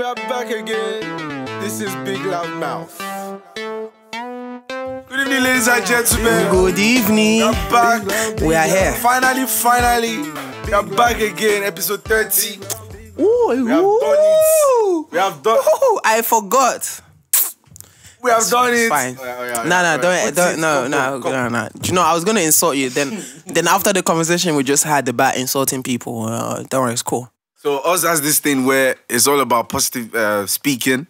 are back again. This is BigLoudMouth. Good evening, ladies and gentlemen. Good evening. We are back. We are here. Finally. We are back again. Episode 30. Ooh, We have done it. We have done. Ooh, I forgot. We have done it. Fine. No. Do you know, I was gonna insult you. Then after the conversation we just had about insulting people, don't worry, it's cool. So us has this thing where it's all about positive speaking.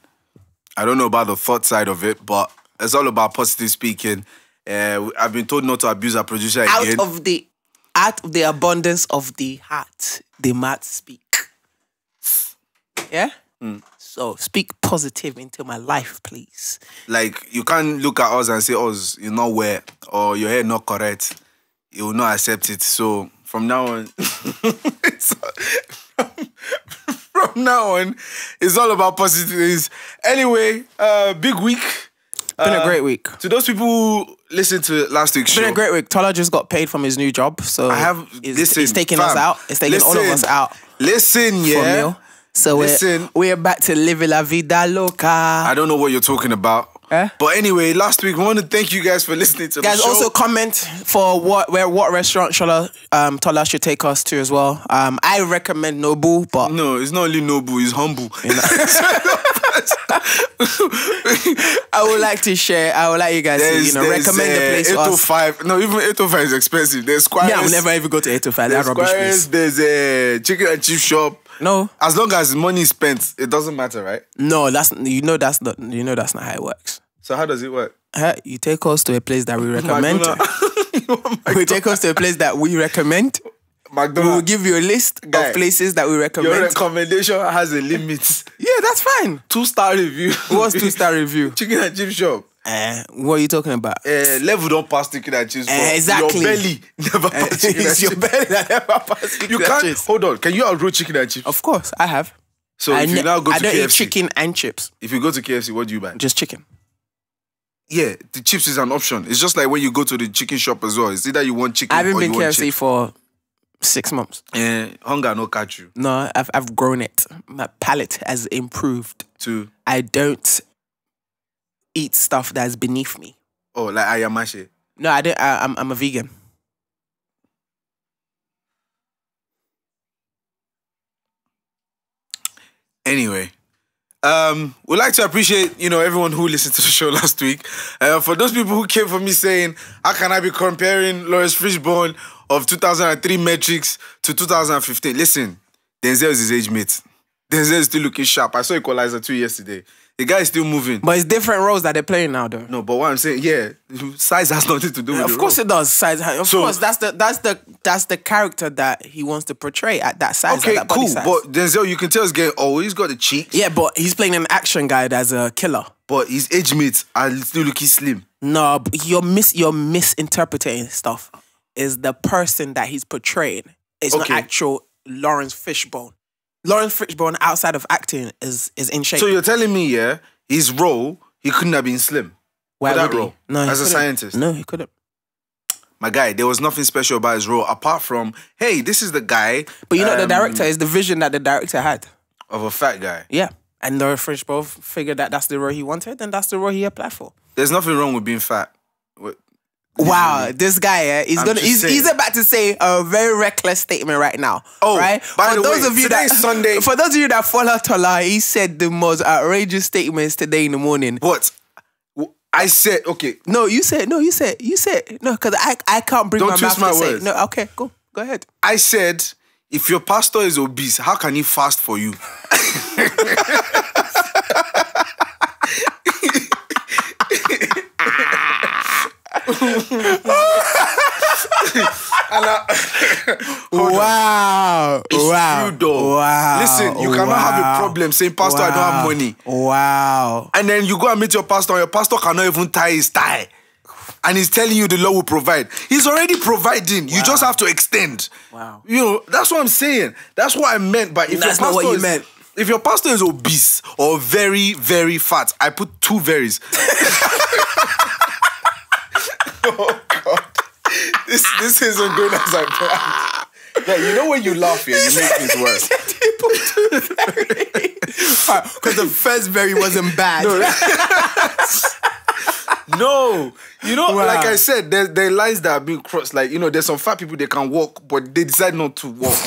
I don't know about the thought side of it, but it's all about positive speaking. I've been told not to abuse our producer again. Out of the abundance of the heart, the mouth speak. Yeah? So speak positive into my life, please. Like, you can't look at us and say, "Us, you're not well," or "Your hair not correct." You will not accept it. So from now on, it's all about positives. Anyway, big week. Been a great week. To those people who listened to last week's show, Been a great week. Tola just got paid from his new job, so it's taking us out. It's taking all of us out. Listen, For yeah. meal. So we're back to living la vida loca. I don't know what you're talking about. Eh? But anyway, last week we want to thank you guys for listening to the show. Guys, also comment for what restaurant Tola should take us to as well. I recommend Nobu, but no, it's not only Nobu, it's humble. I would like to share. I would like you guys to recommend the place to us. 805. No, even 805 is expensive. There's Squires. Yeah, I will never even go to 805. That rubbish place. There's a chicken and chip shop. No, as long as money is spent, it doesn't matter, right? No, that's not how it works. So how does it work? You take us to a place that we recommend. We take us to a place that we recommend. McDonald's. We will give you a list of places that we recommend. Your recommendation has a limit. Yeah, that's fine. 2-star review. What's 2-star review? Chicken and chip shop. What are you talking about? Level don't pass chicken and chips. Exactly. Your belly never pass chicken and chips. It's your belly that never pass chicken and chips. Hold on. Can you outroll chicken and chips? Of course, I have. So if you now go to KFC. I don't eat chicken and chips. If you go to KFC, what do you buy? Just chicken. Yeah, the chips is an option. It's just like when you go to the chicken shop as well. It's either you want chicken or you want chicken. I haven't been KFC for 6 months. Hunger no catch you. No, I've grown it. My palate has improved. Too. I don't eat stuff that's beneath me. Oh, like ayamashi? No, I don't. I'm a vegan. Anyway, we'd like to appreciate, everyone who listened to the show last week. For those people who came for me saying, how can I be comparing Lawrence Fishburne of 2003 metrics to 2015? Listen, Denzel is his age mate. Denzel is still looking sharp. I saw Equalizer 2 yesterday. The guy is still moving. But it's different roles that they're playing now, though. No, but what I'm saying, size has nothing to do with it. Of course it does. Size, of course, that's the character that he wants to portray at that size. Okay, at that body cool. size. But Denzel, you can tell he's getting old. He's got the cheeks. Yeah, but he's playing an action guy that's a killer. But his age mates are still looking slim. No, but you're misinterpreting stuff. Is the person that he's portraying. It's not actual Lawrence Fishburne. Lawrence Fishburne, outside of acting, is in shape. So you're telling me, his role, he couldn't have been slim? Why for that would he? role? No, as a scientist? No, he couldn't. My guy, there was nothing special about his role apart from, hey, this is the guy. But the director is the vision that the director had. Of a fat guy. Yeah. And Lawrence Fishburne figured that that's the role he wanted, and that's the role he applied for. There's nothing wrong with being fat. Wow, this guy, he's about to say a very reckless statement right now. Oh, right? By the way, Sunday. For those of you that follow Tola, he said the most outrageous statements today in the morning. What? I said, okay. No, you said, no, because I can't bring my mouth to say. Words. No, okay, go ahead. I said, if your pastor is obese, how can he fast for you? Wow. It's true though. Wow. Listen, you cannot have a problem saying, Pastor, I don't have money. Wow. And then you go and meet your pastor, and your pastor cannot even tie his tie. And he's telling you the Lord will provide. He's already providing. Wow. You just have to extend. Wow. That's what I'm saying. That's what I meant. But if that's not what you meant. If your pastor is obese or very, very fat, I put 2 veries. Oh God. This isn't good as I planned. Yeah, you know when you laugh here, you make things worse. part because the first berry wasn't bad. No, you know, like I said, there are lines that are being crossed. Like, you know, there's some fat people, they can walk, but they decide not to walk.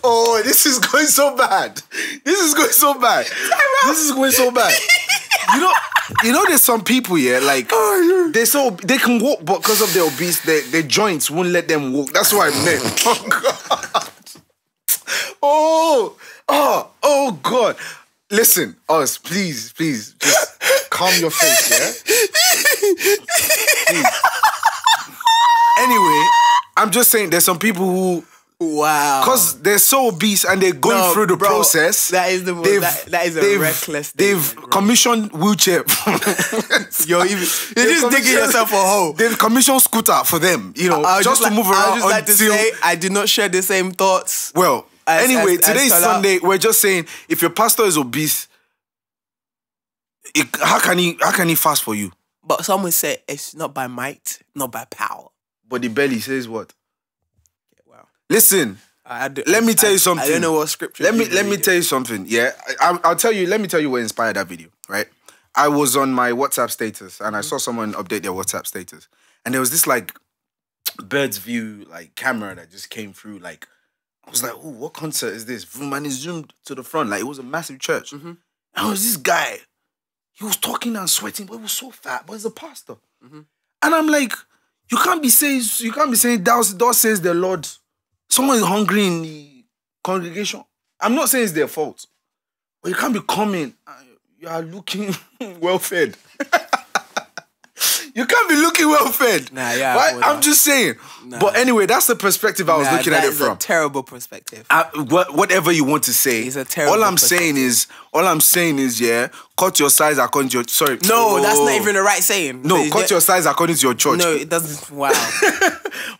Oh, this is going so bad. This is going so bad. You know, there's some people here, like, they can walk, but because of their obese, their joints won't let them walk. That's what I meant. Oh, God. Oh, God. Listen, us, please, just calm your face, yeah? Please. Anyway, I'm just saying there's some people who, because they're so obese and they're going through the process. That is the most, that is a reckless thing. They've commissioned wheelchair. You're just digging yourself a hole. They've commissioned scooter for them, you know, just to move around. I would just like to say, I do not share the same thoughts. Well, anyway, today's Sunday. We're just saying, if your pastor is obese, how can he fast for you? But some would say it's not by might, not by power. But the belly says what? Okay, wow. Listen, let me tell you something. I don't know what scripture. Let me tell you something. Yeah, I'll tell you. Let me tell you what inspired that video. Right, I was on my WhatsApp status and I saw someone update their WhatsApp status, and there was this like bird's view like camera that just came through. Like, I was like, "Oh, what concert is this?" And it zoomed to the front, like it was a massive church. And it was this guy. He was talking and sweating, but he was so fat. But he's a pastor, and I'm like, you can't be saying, thus says the Lord. Someone is hungry in the congregation. I'm not saying it's their fault, but you can't be coming. You are looking well fed. You can't be looking well fed. Nah, yeah. Right? I'm just saying. Nah. But anyway, that's the perspective I was looking at it from. That's a terrible perspective. Whatever you want to say. It's a terrible all I'm saying is, yeah, cut your size according to your... Sorry. No, that's not even the right saying. No, cut your size according to your church. No, it doesn't. Wow.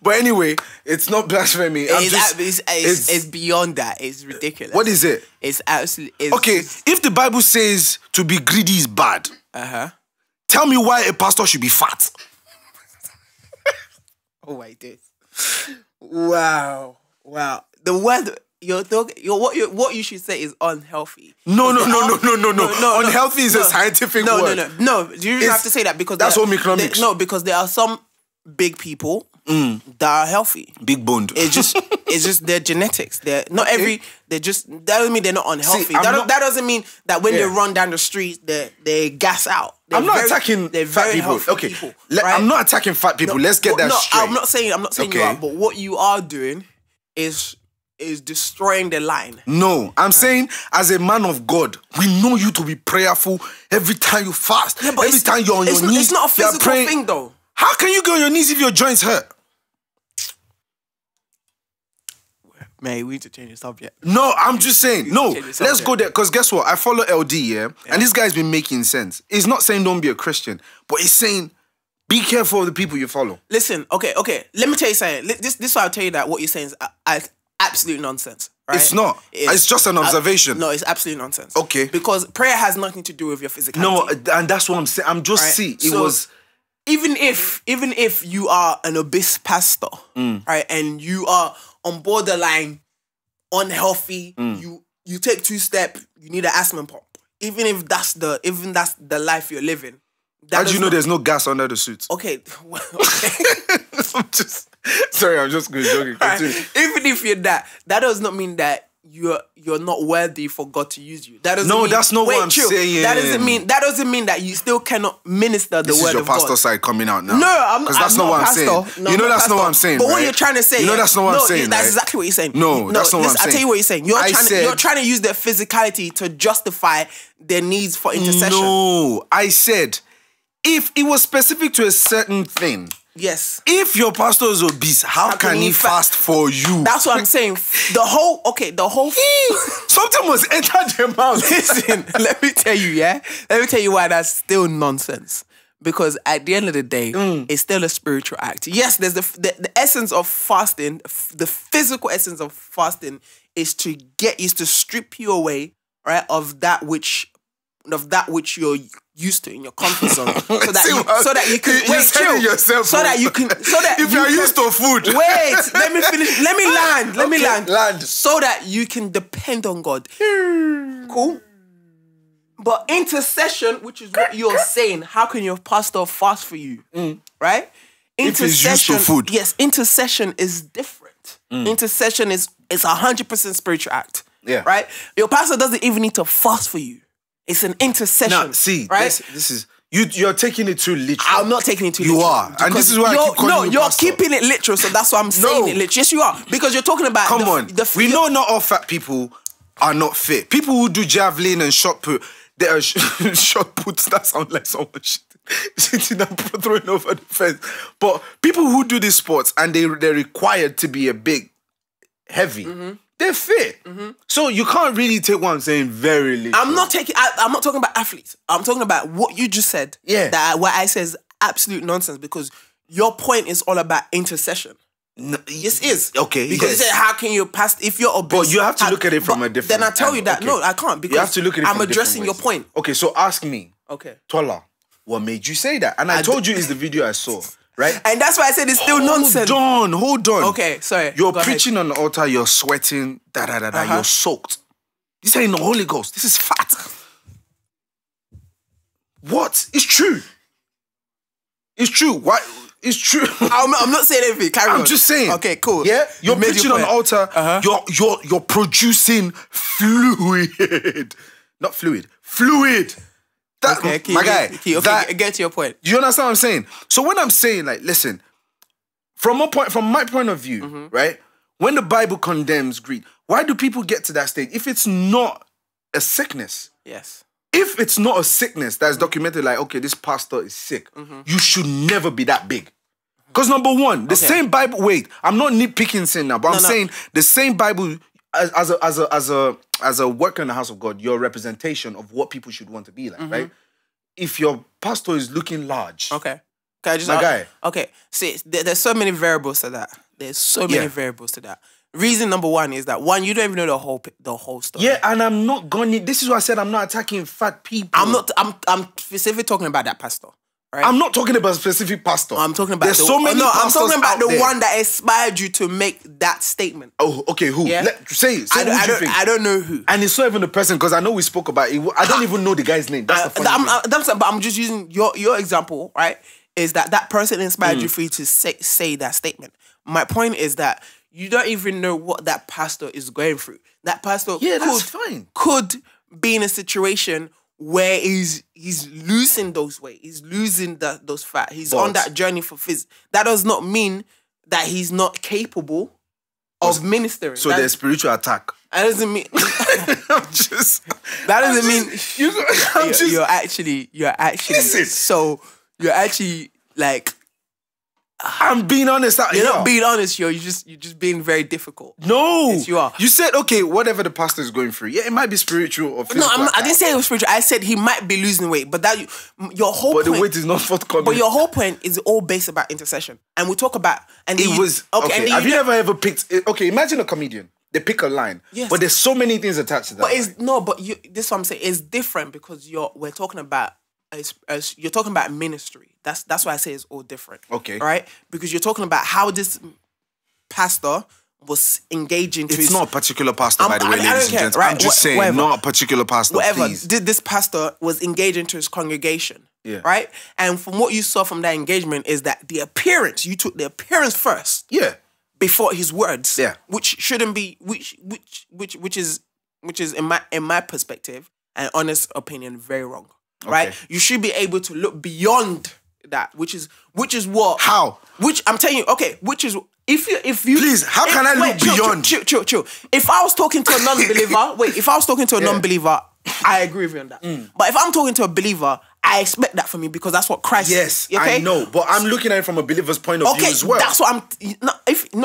But anyway, it's not blasphemy. It's beyond that. It's ridiculous. What is it? It's absolutely... Okay, if the Bible says to be greedy is bad... Tell me why a pastor should be fat. Oh my days! Wow. The word what you should say is unhealthy. No. Unhealthy is a scientific word. No. You just have to say that because that's Omicronics. No, because there are some big people that are healthy, big boned. It's just their genetics. They're not every. They're just that doesn't mean they're not unhealthy. See, that doesn't mean that when they run down the street they gas out. I'm not attacking fat people. Okay, right? I'm not attacking fat people. Let's get that straight. I'm not saying you are. But what you are doing is destroying the line. No, I'm saying as a man of God, we know you to be prayerful every time you fast. Yeah, every time you're on your knees. It's not a physical thing though. How can you go on your knees if your joints hurt? Man, we need to change the subject. No, I'm just saying. No, let's go there. Because guess what? I follow LD, yeah? And this guy's been making sense. He's not saying don't be a Christian, but he's saying be careful of the people you follow. Listen, okay. Let me tell you something. This is why I'll tell you that what you're saying is absolute nonsense. Right? It's not. It's just an observation. No, it's absolute nonsense. Okay. Because prayer has nothing to do with your physicality. No, and that's what I'm saying. I'm just saying. Even if you are an obese pastor, right, and you are on borderline unhealthy, you take 2 steps, you need an asthma pump. Even if that's the life you're living. How do you know there's no gas under the suit? Okay. I'm just joking. Right. Even if you're that does not mean that you're not worthy for God to use you. That doesn't mean, that's not what I'm saying. That doesn't mean that you still cannot minister the word of God. This is your pastor side coming out now. No, I'm not. That's not what I'm saying. No, you know that's not what I'm saying. But what you're trying to say, you know that's not what I'm saying. That's exactly what you're saying. No, that's not what I'm saying. I'll tell you what you're saying. You're trying to use their physicality to justify their needs for intercession. No, I said if it was specific to a certain thing. Yes. If your pastor is obese, how can he fast for you? That's what I'm saying. The whole something must enter their mouth. Listen, let me tell you why that's still nonsense. Because at the end of the day, it's still a spiritual act. Yes, there's the essence of fasting, the physical essence of fasting is to strip you away, right, of that which of that which you're used to in your comfort zone, so that you can wait, chill, yourself, so that you can, so that if you're used to food, wait, let me finish, let me land, let me land, land, so that you can depend on God. Cool. But intercession, which is what you're saying, how can your pastor fast for you? Right? Intercession, if he's used to food. Yes, intercession is different. Intercession is 100% spiritual act. Yeah. Right? Your pastor doesn't even need to fast for you. It's an intercession. Now, see, right? this is you're taking it too literal. I'm not taking it too literal. You are, and this is why I keep calling you pastor. You're keeping it literal, so that's why I'm saying it literal. Yes, you are, because you're talking about. Come on, we know not all fat people are not fit. People who do javelin and shot put, they are shot puts. That sound like someone sitting and throwing over the fence. But people who do these sports and they're required to be a big, heavy. They're fit. So you can't really take what I'm saying very literally. I'm not talking about athletes. I'm talking about what you just said. Yeah. That what I say is absolute nonsense, because your point is all about intercession. No, yes, it is. Okay. Because you said, how can you pass if you're obese? But you have to look at it from a different. Then I tell you that okay. no, I can't, because you have to look at it I'm from addressing your point. Okay, so ask me. Okay. Tola, what made you say that? And I told you it's the video I saw. Right? And that's why I said it's still nonsense. Hold on. Okay, sorry. You're preaching on the altar, you're sweating, you're soaked. You say in the Holy Ghost, this is fat. What? It's true. It's true. Why? It's true. I'm not saying anything. Carry on. I'm just saying. Okay, cool. Yeah? You're preaching on the altar, you're producing fluid. Not fluid. Fluid. That, okay, my guy. Get to your point. Do you understand what I'm saying? So when I'm saying, like, listen, from my point of view, right? When the Bible condemns greed, why do people get to that state? If it's not a sickness, yes. If it's not a sickness that's documented, like, okay, this pastor is sick, you should never be that big. Because number one, the same Bible. Wait, I'm not nitpicking sin now, but I'm saying the same Bible. As a worker in the house of God, your representation of what people should want to be like, right? If your pastor is looking large, okay, can I just guy? Okay, see, there's so many variables to that. There's so many variables to that. Reason number one is that you don't even know the whole story. Yeah, and I'm not gonna. This is why I said I'm not attacking fat people. I'm specifically talking about that pastor. Right? I'm not talking about a specific pastor. I'm talking about I'm talking about the one that inspired you to make that statement. Oh, okay, who? Yeah? Say who do you think? I don't know who. And it's not even the person, because I know we spoke about it. I don't even know the guy's name. That's the funny thing. But I'm just using your example, right? Is that person inspired you for you to say that statement. My point is that you don't even know what that pastor is going through. That pastor could be in a situation where he's losing those weight, he's losing those fat, he's on that journey for phys. That does not mean that he's not capable of ministering. So there's spiritual attack. That doesn't mean. You're actually like. I'm being honest. You're not being honest, you're just being very difficult. No. Yes, you are. You said, okay, whatever the pastor is going through. Yeah, it might be spiritual or physical. No, I didn't say it was spiritual. I said he might be losing weight. But your whole point... But the weight is not forthcoming. But your whole point is all based about intercession. And we talk about... And it was... Okay, have you ever picked... Okay, imagine a comedian. They pick a line. Yes. But there's so many things attached to that. But this is what I'm saying. It's different because we're talking about... you're talking about ministry. That's why I say it's all different. Okay. Right? Because you're talking about how this pastor was engaging to It's not a particular pastor, by the way, ladies and gentlemen. Right? I'm just saying, not a particular pastor, please. This pastor was engaging to his congregation. Yeah. Right? And from what you saw from that engagement is that the appearance, you took the appearance first. Yeah. Before his words. Yeah. Which shouldn't be, which is in my perspective, and honest opinion, very wrong. Right? Okay. You should be able to look beyond that, which is what? How? Which I'm telling you, okay, which is if you please, how can I look beyond? Chill. If I was talking to a non-believer, non-believer, I agree with you on that. But if I'm talking to a believer, I expect that from you because that's what Christ Yes, okay? I know. But I'm looking at it from a believer's point of view as well. That's what I'm...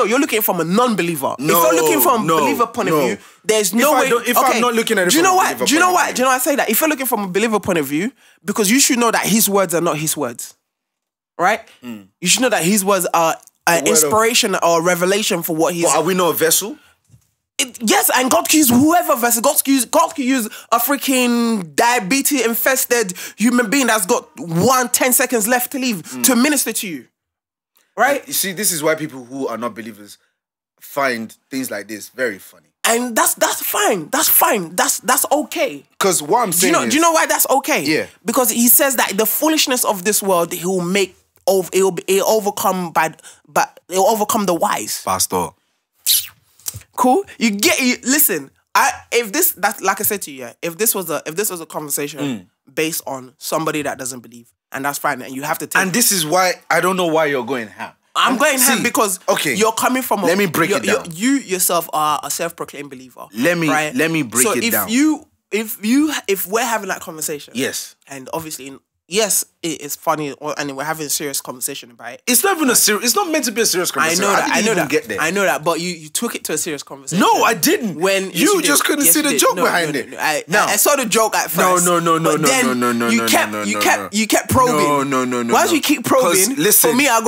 you're looking at it from a non-believer. If you're looking from a believer point of view, there's no way... I'm not looking at it from a believer point of view. Do you know why I say that? If you're looking from a believer point of view, because you should know that his words are not his words. Right? You should know that his words are an inspiration or revelation for what he's... But are we not a vessel? Yes, and God can use whoever vessel. God can use a freaking diabetes infested human being that's got 10 seconds left to live to minister to you. Right? You see, this is why people who are not believers find things like this very funny. And that's fine. That's fine. That's okay. Because what I'm saying do you know why that's okay? Yeah. Because he says that the foolishness of this world he'll overcome the wise. Pastor. Cool. Listen. Like I said to you, if this was a conversation based on somebody that doesn't believe, and that's fine, and you have to take. And this is why I don't know why you're going ham. I'm going ham because you're coming from. Let me break it down. You yourself are a self-proclaimed believer. Let me break it down. So if we're having that conversation, yes, and obviously. Yes, it's funny, and we're having a serious conversation about it. It's not even it's not meant to be a serious conversation. I know that. Get there. I know that, but you took it to a serious conversation. No, I didn't. When you just couldn't see the joke behind it. I saw the joke at first. No. You kept probing. No. Once you keep probing, listen, for me, I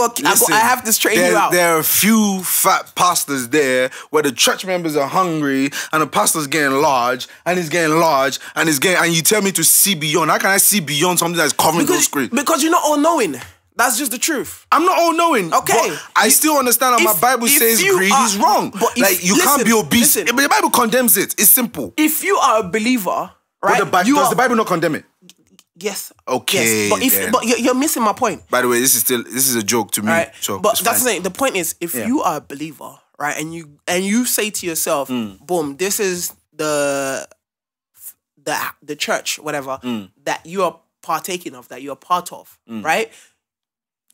have to straighten you out. There are a few fat pastors there where the church members are hungry and the pastor's getting large and he's getting large and you tell me to see beyond. How can I see beyond something that's covering those screen? Because you're not all-knowing. That's just the truth. I'm not all-knowing. Okay. But I still understand that my Bible says greed is wrong. But you can't be obese. But the Bible condemns it. It's simple. If you are a believer, right? Does the Bible not condemn it? Yes. Okay. Yes. But you're missing my point. By the way, this is a joke to me. Right. So but that's the thing. The point is, if you are a believer, right, and you say to yourself, boom, this is the church, whatever, that you are partaking of, that you're part of, right?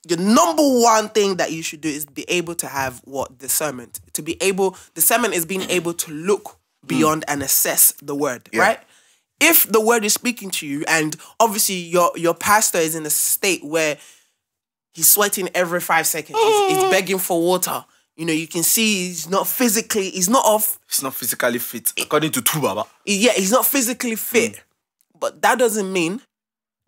The number one thing that you should do is be able to have discernment. Discernment is being able to look beyond and assess the word, right? If the word is speaking to you, and obviously your pastor is in a state where he's sweating every 5 seconds, he's begging for water. You know, you can see he's not physically fit, according to Tubaba. Yeah, he's not physically fit. But that doesn't mean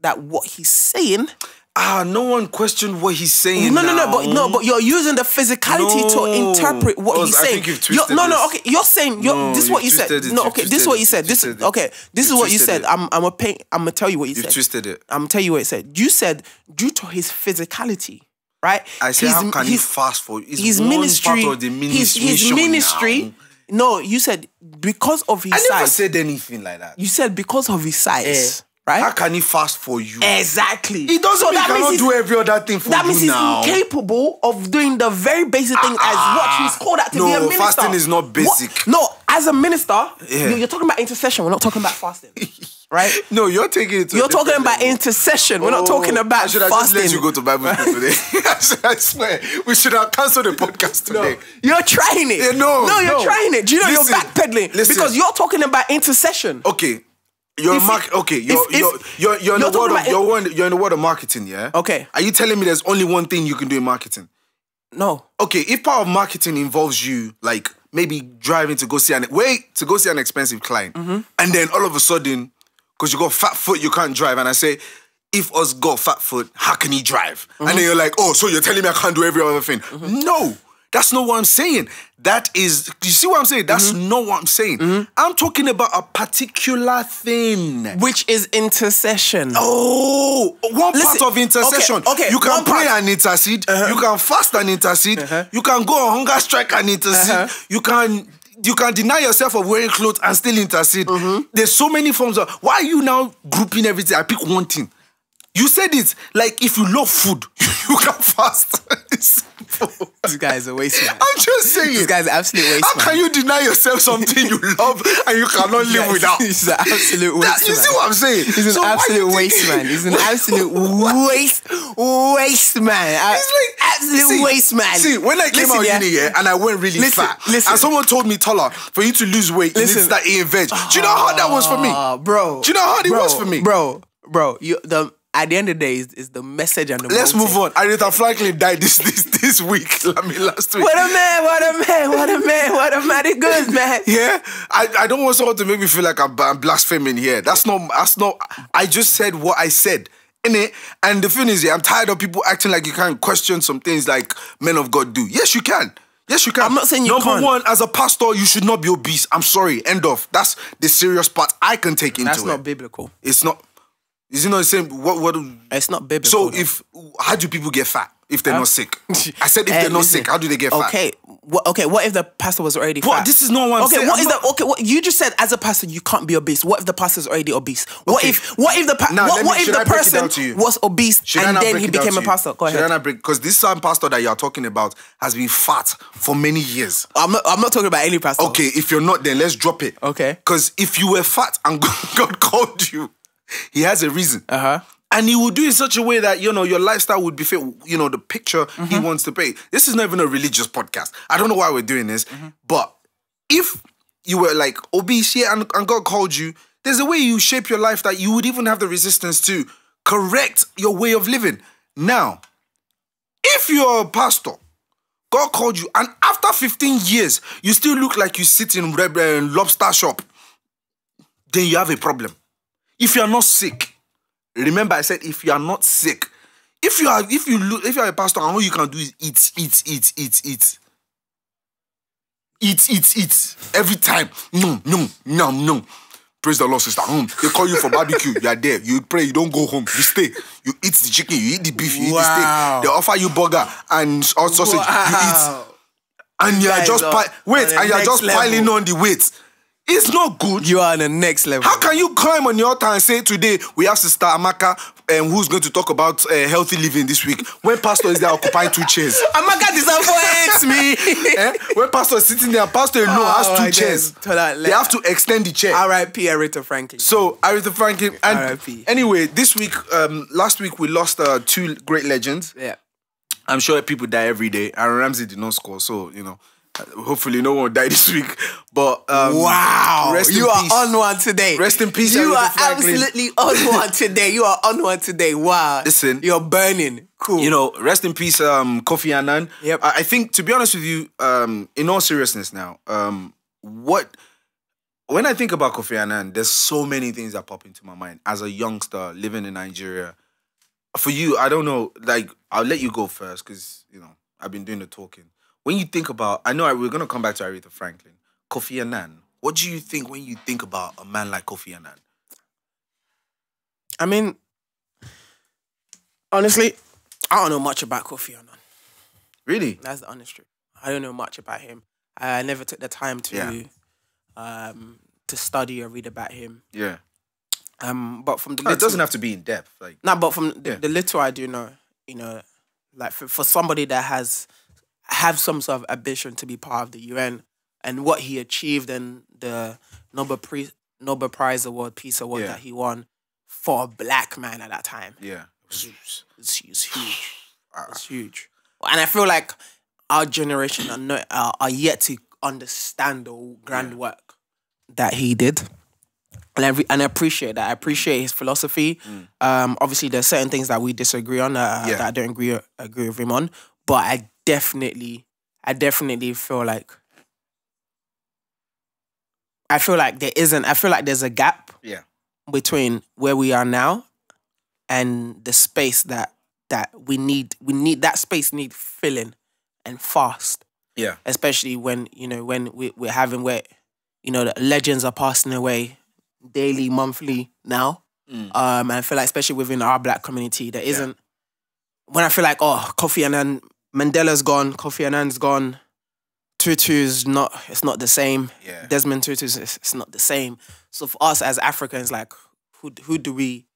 that what he's saying... no one questioned what he's saying. No, but you're using the physicality to interpret what he's saying. I think you've twisted okay, you're saying this is what you said. This is what you said. This is what you said. I'm gonna tell you what you said. You've twisted it. I'm gonna tell you what it said. You said due to his physicality, right? I said, how can he fast for his ministry? Part of the his ministry. No, you said because of his size. I never said anything like that. You said because of his size. Right? How can he fast for you? Exactly. He doesn't mean he cannot do every other thing for you now. That means he's incapable of doing the very basic thing as what he's called out to be a minister. No, fasting is not basic. No, as a minister, you're talking about intercession. We're not talking about fasting. Right? No, you're taking it to You're talking about intercession. We're not talking about fasting. I just let you go to Bible school today. I swear, we should have cancelled the podcast today. No, you're trying it. No, you're trying it. Do you know you're backpedaling? Because you're talking about intercession. Okay. You're in the world of marketing, yeah? Okay. Are you telling me there's only one thing you can do in marketing? No. Okay, if part of marketing involves you, like, maybe driving to go see an expensive client, and then all of a sudden, because you got fat foot, you can't drive, and I say, if us got fat foot, how can he drive? And then you're like, oh, so you're telling me I can't do every other thing? No. That's not what I'm saying. You see what I'm saying? That's not what I'm saying. I'm talking about a particular thing. Which is intercession. Oh, part of intercession. Okay, you can pray and intercede. You can fast and intercede. You can go on hunger strike and intercede. You can deny yourself of wearing clothes and still intercede. There's so many forms of... Why are you now grouping everything? I pick one thing. You said it like if you love food, you can fast. This guy is a waste man. I'm just saying. This guy's an absolute waste man. How can you deny yourself something you love and you cannot live without? He's an absolute waste man. You see what I'm saying? He's an absolute waste man. He's an absolute waste man. Absolute waste man. See, when I came out of uni and I went really fat, and someone told me, Tola, for you to lose weight, you need to start eating veg. Do you know how hard that was for me? Bro. Do you know how hard it was for me? Bro. At the end of the day, is the message and the Let's move on. Aretha Franklin died this week. Last week. What a man. It good, man. Yeah? I don't want someone to make me feel like I'm blaspheming here. That's not... I just said what I said. Innit? And the thing is, I'm tired of people acting like you can't question some things like men of God do. Yes, you can. Yes, you can. I'm not saying you Number can't. one, as a pastor, you should not be obese. I'm sorry. End of. That's the serious part I can take into it. That's not biblical. It's not. Is it not the same? What? It's not biblical. So though. how do people get fat if they're not sick? I said if they're not sick, how do they get fat? Okay. What if the pastor was already What? fat? This is not what I'm saying. What you just said as a pastor you can't be obese. What if the pastor's already obese? What if the person was obese and then he became a pastor? Go ahead. Should I not break? Because this same pastor that you're talking about has been fat for many years. I'm not talking about any pastor. Okay, if you're not, then let's drop it. Okay. Because if you were fat and God called you, he has a reason. And he will do it in such a way that, your lifestyle would be fit, the picture he wants to paint. This is not even a religious podcast. I don't know why we're doing this. But if you were like obese, and God called you, there's a way you shape your life that you would even have the resistance to correct your way of living. Now, if you're a pastor, God called you, and after 15 years, you still look like you sit in lobster shop, then you have a problem. If you're not sick, remember I said if you are not sick, if you're a pastor and all you can do is eat every time. No. Praise the Lord, sister. They call you for barbecue. You are there. You pray. You don't go home. You stay. You eat the chicken. You eat the beef. You eat the steak. They offer you burger and sausage. You eat, and you are just piling on the weight. It's not good. You are on the next level. How can you climb on the altar and say today we have Sister Amaka who's going to talk about healthy living this week when pastor is there occupying 2 chairs? Amaka disappoints me. When pastor is sitting there, pastor alone has 2 chairs. They have to extend the chair. R.I.P. Aretha Franklin. So Aretha Franklin. And R.I.P. Anyway, this week, last week we lost 2 great legends. Yeah. I'm sure people die every day. Aaron Ramsey did not score, so hopefully no one will die this week. But wow, you are peace. on one today. Rest in peace. You are absolutely on one today. You are on one today. Wow. Listen, you're burning. Cool. Rest in peace, Kofi Annan. Yep. I think, to be honest with you, in all seriousness now, when I think about Kofi Annan, there's so many things that pop into my mind as a youngster living in Nigeria. For you, I don't know. Like, I'll let you go first because I've been doing the talking. When you think about, I know we're going to come back to Aretha Franklin. Kofi Annan, what do you think when you think about a man like Kofi Annan? I mean, honestly, I don't know much about Kofi Annan. Really? That's the honest truth. I don't know much about him. I never took the time to study or read about him. Yeah. But from the it doesn't have to be in depth. But from the little I do know, like for somebody that have some sort of ambition to be part of the UN and what he achieved and the Nobel Prize Award, Peace Award that he won for a black man at that time. Yeah. It's huge. It's huge. And I feel like our generation are yet to understand the grand work that he did. And I appreciate that. I appreciate his philosophy. Obviously, there's certain things that we disagree on that I don't agree with him on. But I definitely feel like there's a gap between where we are now and the space that we need that space need filling and fast. Yeah. Especially when we're having the legends are passing away daily, monthly now. And I feel like especially within our black community there isn't when I feel like Kofi Annan, Mandela's gone, Kofi Annan's gone, Tutu's it's not the same. Yeah. Desmond Tutu's it's not the same. So for us as Africans, like who do we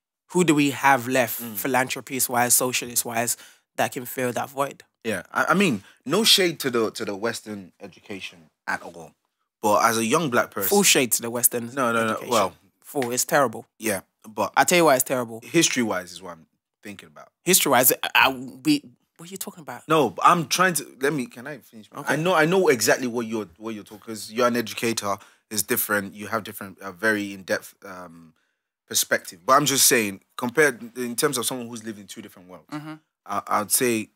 have left philanthropist wise, socialist wise that can fill that void? Yeah. I mean, no shade to the Western education at all. But as a young black person, full shade to the Western education. Well, full, it's terrible. Yeah. But I tell you why it's terrible. History wise is what I'm thinking about. History wise, what are you talking about? No, I'm trying to. Can I finish? Okay. I know exactly what you're talking, because you're an educator. It's different. You have different, very in-depth perspective. But I'm just saying, compared in terms of someone who's lived in 2 different worlds, I'd say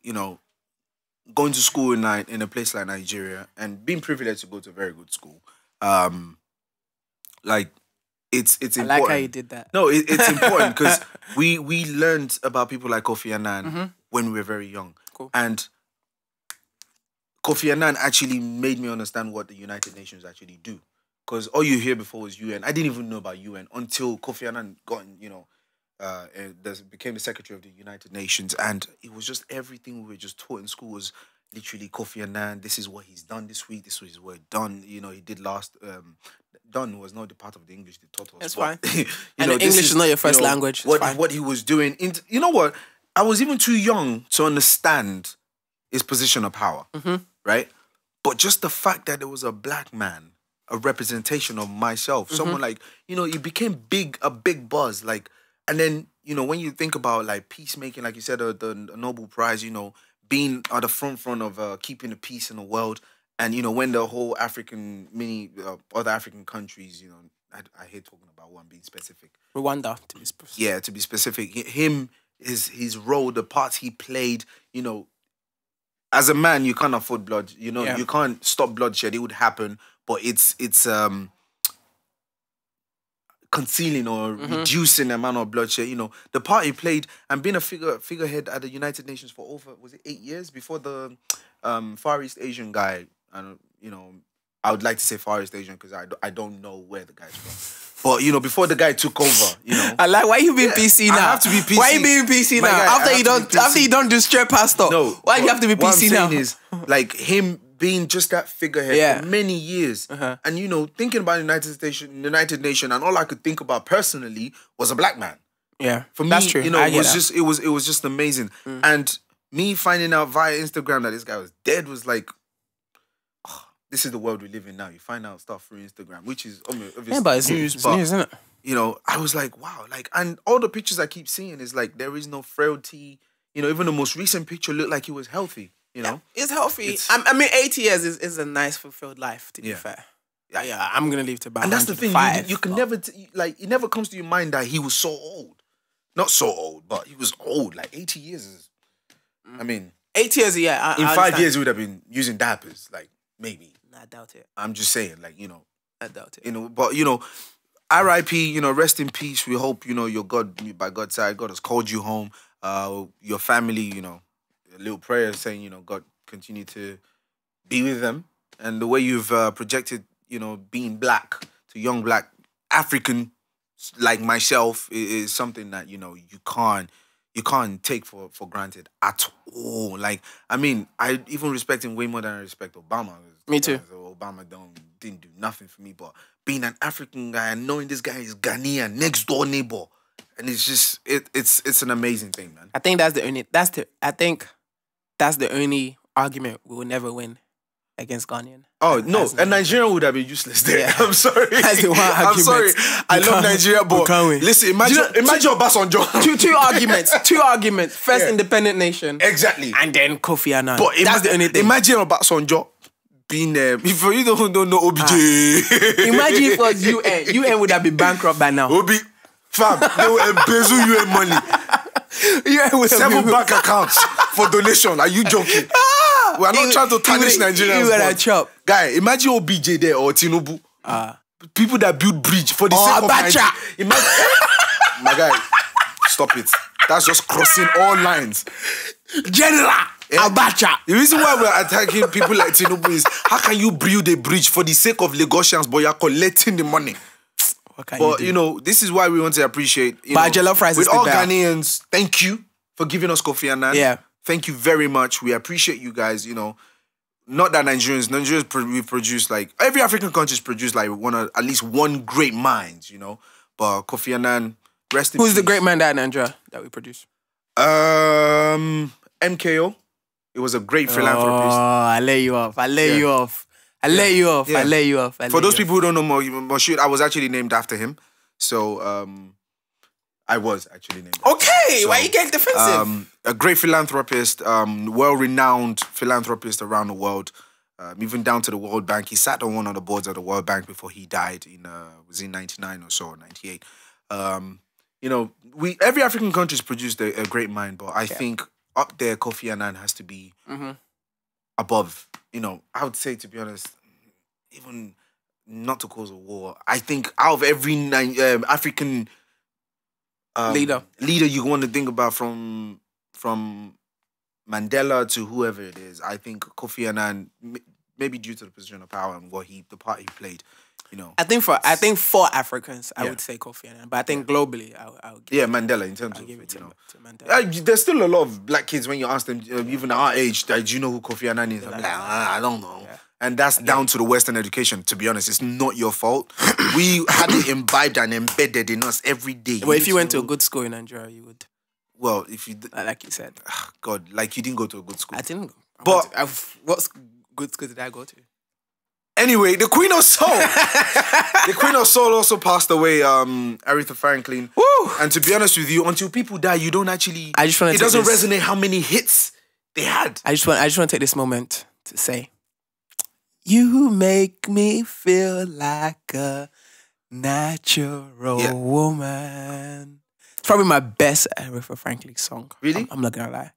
going to school in a place like Nigeria and being privileged to go to a very good school, it's important. I like how you did that. No, it's important because we learned about people like Kofi Annan when we were very young. Cool. And Kofi Annan actually made me understand what the United Nations actually do. Because all you hear before was UN. I didn't even know about UN until Kofi Annan became the secretary of the United Nations, and it was just everything we were just taught in school was literally Kofi Annan. This is what he's done this week. This is what he done. He did last. Done was not the part of the English they taught us. That's fine. And English is not your first language. What he was doing. You know what? I was even too young to understand his position of power, right? But just the fact that there was a black man, a representation of myself, someone like, it became a big buzz. Like, and then, when you think about like peacemaking, like you said, the Nobel Prize, being at the front of keeping the peace in the world. And, when the whole other African countries, I hate talking about one being specific. Rwanda, to be specific. Yeah, to be specific. His role, the parts he played, as a man, you can't afford blood. You can't stop bloodshed. It would happen, but it's concealing or reducing the amount of bloodshed. The part he played and being a figurehead at the United Nations for over, was it 8 years before the Far East Asian guy? And I would like to say Far East Asian because I don't know where the guy's from. But before the guy took over, I like, why you being PC now? I have to be PC. Why you being PC now? After you don't do straight pastor. No. Why you have to be PC now? What I'm saying is, like, him being just that figurehead for many years. And thinking about United Nation, and all I could think about personally was a black man. Yeah. For me, that's true. It was just amazing. And me finding out via Instagram that this guy was dead was like, this is the world we live in now. You find out stuff through Instagram, which is obviously but it's news, isn't it? I was like, wow, like, and all the pictures I keep seeing is like there is no frailty. Even the most recent picture looked like he was healthy. Yeah, he's healthy. I mean, 80 years is a nice fulfilled life. To be fair, yeah, I'm gonna leave to about. And that's the thing. You can never it never comes to your mind that he was so old. Not so old, but he was old. Like 80 years is. I mean, 80 years, yeah. In 5 years, he would have been using diapers, like maybe. I doubt it. I'm just saying, like, I doubt it. But R.I.P. Rest in peace. We hope you're by God's side. God has called you home. Your family, a little prayer saying, God continue to be with them. And the way you've projected, being black to young black African like myself is something that you can't take for granted at all. Like, I mean, I even respect him way more than I respect Obama. Me too. Obama didn't do nothing for me, but being an African guy and knowing this guy is Ghanaian, next door neighbor, and it's just it's an amazing thing, man. I think that's the only argument we will never win against Ghanaian. Oh no, and Nigeria would have been useless there. Yeah. I'm sorry. That's the one argument. I'm sorry. I love Nigeria, but listen, imagine Obasanjo. Two arguments. First, independent nation, exactly, and then Kofi Annan. But that's the only thing. Imagine Obasanjo being there. If you don't know OBJ, imagine if it was UN. UN would have been bankrupt by now. Fam, they will embezzle UN money. 7 bank accounts for donation. Are you joking? We are not trying to tarnish Nigerians. Guy, imagine OBJ there or Tinubu. People that build bridge for the sake of Nigeria. Imagine, my guy, stop it. That's just crossing all lines. General Abacha. The reason why we're attacking people like Tinubu is how can you build a bridge for the sake of Lagosians, but you're collecting the money? But this is why we want to appreciate. But jollof rice with all Ghanaians, thank you for giving us Kofi Annan. Yeah. Thank you very much. We appreciate you guys. Not that Nigerians we produce like every African country's produced like at least one great mind. But Kofi Annan, rest in peace. Who's the great man that Nigeria that we produce? MKO. It was a great philanthropist. Oh, I lay you off. For those people who don't know Moshood, I was actually named after him. So I was actually named after him. So, why are you getting defensive? A great philanthropist, well-renowned philanthropist around the world, even down to the World Bank. He sat on one of the boards of the World Bank before he died was in 99 or so, or 98. Every African country's produced a great mind, but I think up there, Kofi Annan has to be above. I would say, to be honest, even not to cause a war, I think out of every African leader you want to think about from Mandela to whoever it is, I think Kofi Annan, maybe due to the position of power and the part he played, I think for Africans, I would say Kofi Annan, but I think globally, I would give Mandela in terms of give it to Mandela. There's still a lot of black kids when you ask them, even at our age, do you know who Kofi Annan is? I'm like, I don't know. Yeah. And that's down to the Western education, to be honest. It's not your fault. We had it imbibed and embedded in us every day. Well, if you went to a good school in Nigeria, you would. Well, if you... Like you said. God, like you didn't go to a good school. I didn't go. But... what good school did I go to? Anyway, the Queen of Soul. The Queen of Soul also passed away, Aretha Franklin. Woo! And to be honest with you, until people die, you don't actually... It doesn't resonate how many hits they had. I just want to take this moment to say, you make me feel like a natural woman. It's probably my best Aretha Franklin song. Really? I'm not gonna lie.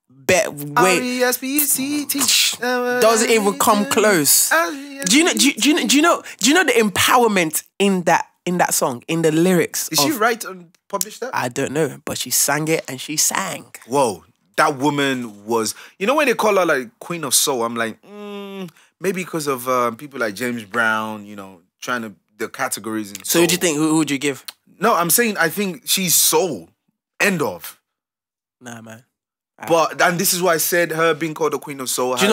R-E-S-P-E-C-T. Doesn't even come close. Do you know the empowerment in that song, in the lyrics? Did she write and publish that? I don't know, but she sang it and she sang. Whoa, that woman was... when they call her like Queen of Soul, I'm like, maybe because of people like James Brown, trying to the categories. And so who do you think? Who would you give? No, I'm saying I think she's soul. End of. Nah, man. And this is why I said her being called the Queen of Soul. I agree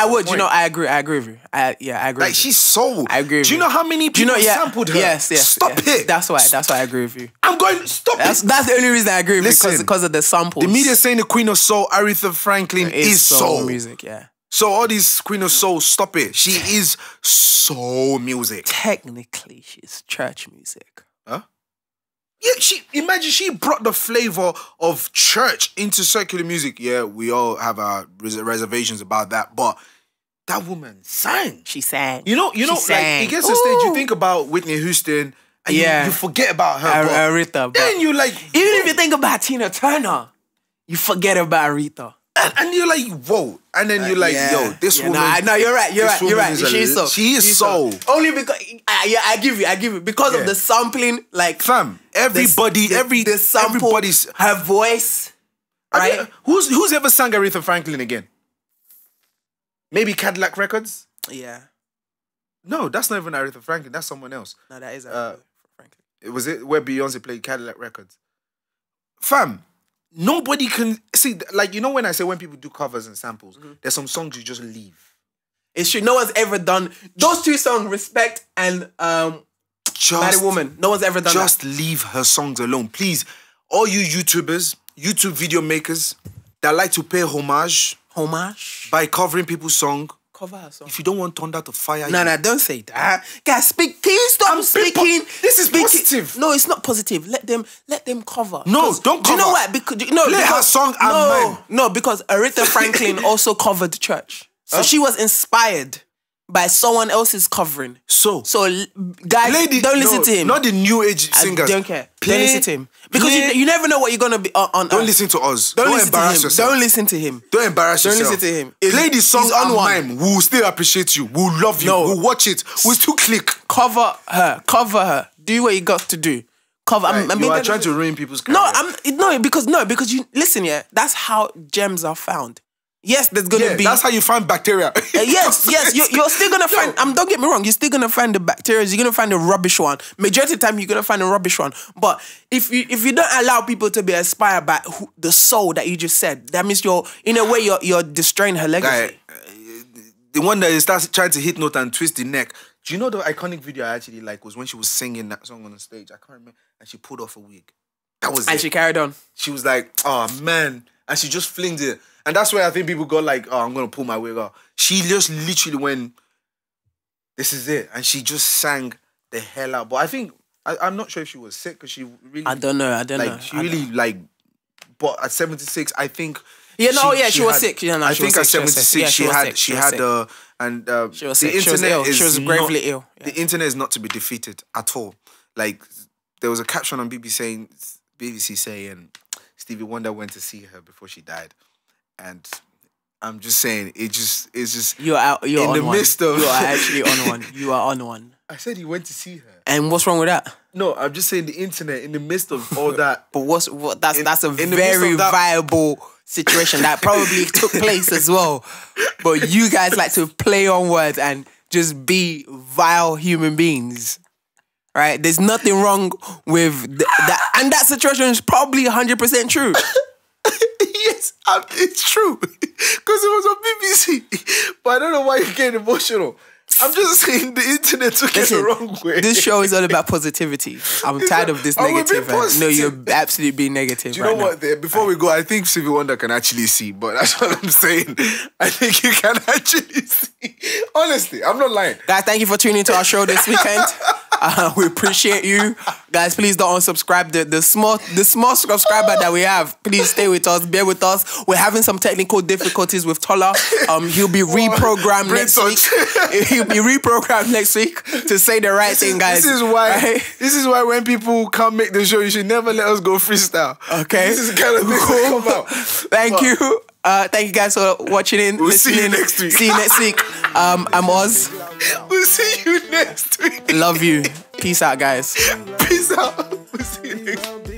with you. I agree. Like, she's soul. I agree with you. Do you know how many people sampled her? Yes. Stop it. That's why I agree with you. I'm going, stop it. That's the only reason I agree with you, because of the samples. The media saying the Queen of Soul, Aretha Franklin, is soul music, yeah. So all these Queen of Soul, stop it. She is soul music. Technically, she's church music. Huh? Yeah, she brought the flavor of church into secular music. Yeah, we all have our reservations about that, but that woman sang. She sang. Like it gets to a stage you think about Whitney Houston and you forget about her. Aretha. Then you like, even if you think about Tina Turner, you forget about Aretha. And you're like, whoa. And then you're like, yo, this woman... No, you're right. She's soul. She is soul. Only because... I give you. Because of the sampling, like... Fam, everybody's... Her voice, right? Who's ever sang Aretha Franklin again? Maybe Cadillac Records? Yeah. No, that's not even Aretha Franklin. That's someone else. No, that is Aretha Franklin. Was it where Beyonce played Cadillac Records? Fam... Nobody can see, like, when I say when people do covers and samples, there's some songs you just leave. It's true. No one's ever done those two songs, Respect and Mighty Woman. No one's ever done that. Just leave her songs alone, please. All you YouTubers, YouTube video makers that like to pay homage by covering people's song. Cover her song. If you don't want Thunder to fire No, don't say that. Guys, can you stop speaking? This is positive. No, it's not positive. Let them cover. No, don't cover. Do you know what? Play her song and mine. No, because Aretha Franklin also covered church. So she was inspired by someone else's covering. So guys, don't listen to him. Not the new age singers. I don't care. Don't listen to him. Because you never know what you're going to be on. Don't listen to us. Don't embarrass yourself. Don't listen to him. Don't embarrass yourself. Don't listen to him. Play the song on mine. We'll still appreciate you. We'll love you. We'll watch it. We'll still click. Cover her. Do what you got to do. Cover. Right, you are trying to ruin people's career. Because you listen, that's how gems are found. Yes, there's gonna be. That's how you find bacteria. Yes. You're still gonna find. Don't get me wrong. You're still gonna find the bacteria. You're gonna find the rubbish one. Majority of the time, you're gonna find the rubbish one. But if you don't allow people to be inspired by the soul that you just said, that means you're destroying her legacy. The one that starts trying to hit note and twist the neck. Do you know the iconic video I actually like was when she was singing that song on the stage? I can't remember. And she pulled off a wig. That was it. And she carried on. She was like, oh man. And she just flinged it. And that's where I think people got like, oh, I'm going to pull my wig off. She just literally went, this is it. And she just sang the hell out. But I think, I'm not sure if she was sick because she really... I don't know. She really but at 76, I think... She was sick. I think at 76, she was gravely ill. Yeah. The internet is not to be defeated at all. Like, there was a caption on BBC saying Stevie Wonder went to see her before she died. And I'm just saying, it's just You're out. You're in on the one. midst of. You are actually on one. You are on one. I said he went to see her. And what's wrong with that? No, I'm just saying the internet in the midst of all that. But that's a in the midst very of that- viable situation that probably took place as well. But you guys like to play on words and just be vile human beings. Right? There's nothing wrong with that. And that situation is probably 100% true. Yes, it's true. Because it was on BBC. But I don't know why you're getting emotional. I'm just saying the internet took it the wrong way. This show is all about positivity. I'm tired of this negative. No, you're absolutely being negative. Do you know what? Before we go, I think Stevie Wonder can actually see, but that's what I'm saying. I think you can actually see. Honestly, I'm not lying. Guys, thank you for tuning into our show this weekend. We appreciate you. Guys, please don't unsubscribe. The small subscriber that we have, please stay with us, bear with us. We're having some technical difficulties with Tola. He'll be reprogrammed next week. He'll be reprogrammed next week to say the right thing, guys. This is why. Right? This is why when people can't make the show, you should never let us go freestyle. Okay. This is kind of thing cool. come out. Thank you. Thank you guys for watching in. We'll see you next week. See you next week. I'm Oz. We'll see you next week. Love you. Peace out, guys. Peace out. We'll see you next week.